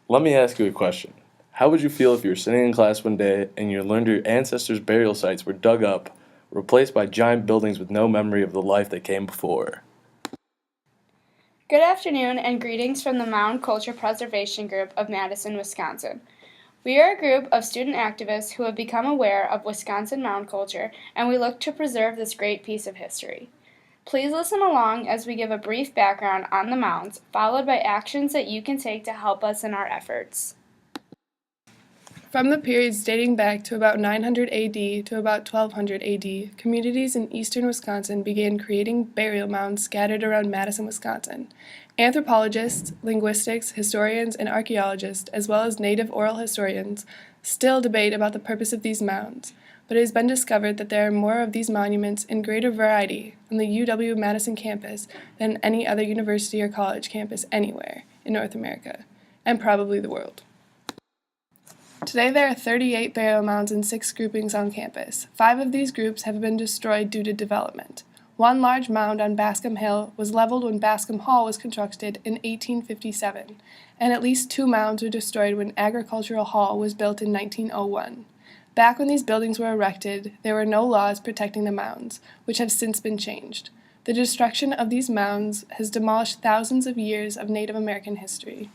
Let me ask you a question. How would you feel if you were sitting in class one day and you learned your ancestors' burial sites were dug up, replaced by giant buildings with no memory of the life that came before? Good afternoon and greetings from the Mound Culture Preservation Group of Madison, Wisconsin. We are a group of student activists who have become aware of Wisconsin mound culture, and we look to preserve this great piece of history. Please listen along as we give a brief background on the mounds, followed by actions that you can take to help us in our efforts. From the periods dating back to about 900 AD to about 1200 AD, communities in eastern Wisconsin began creating burial mounds scattered around Madison, Wisconsin. Anthropologists, linguistics, historians, and archaeologists, as well as native oral historians, still debate about the purpose of these mounds, but it has been discovered that there are more of these monuments in greater variety on the UW-Madison campus than any other university or college campus anywhere in North America, and probably the world. Today there are 38 burial mounds in 6 groupings on campus. 5 of these groups have been destroyed due to development. One large mound on Bascom Hill was leveled when Bascom Hall was constructed in 1857, and at least 2 mounds were destroyed when Agricultural Hall was built in 1901. Back when these buildings were erected, there were no laws protecting the mounds, which have since been changed. The destruction of these mounds has demolished thousands of years of Native American history.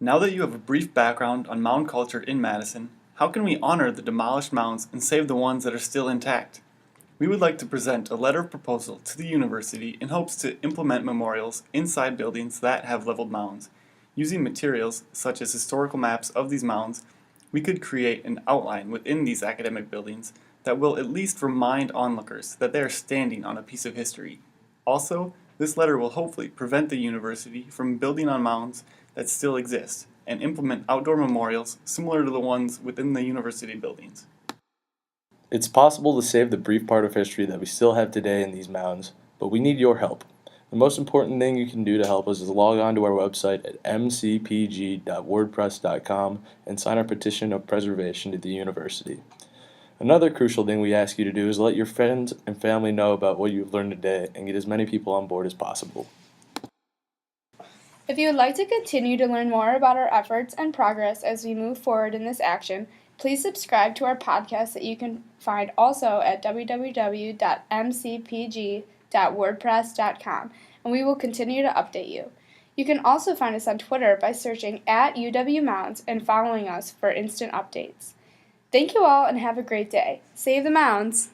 Now that you have a brief background on mound culture in Madison, how can we honor the demolished mounds and save the ones that are still intact? We would like to present a letter of proposal to the university in hopes to implement memorials inside buildings that have leveled mounds. Using materials such as historical maps of these mounds, we could create an outline within these academic buildings that will at least remind onlookers that they are standing on a piece of history. Also, this letter will hopefully prevent the university from building on mounds that still exist and implement outdoor memorials similar to the ones within the university buildings. It's possible to save the brief part of history that we still have today in these mounds, but we need your help. The most important thing you can do to help us is log on to our website at mcpg.wordpress.com and sign our petition of preservation to the university. Another crucial thing we ask you to do is let your friends and family know about what you've learned today and get as many people on board as possible. If you would like to continue to learn more about our efforts and progress as we move forward in this action, please subscribe to our podcast that you can find also at www.mcpg.wordpress.com, and we will continue to update you. You can also find us on Twitter by searching @UW-Mounds and following us for instant updates. Thank you all and have a great day. Save the mounds!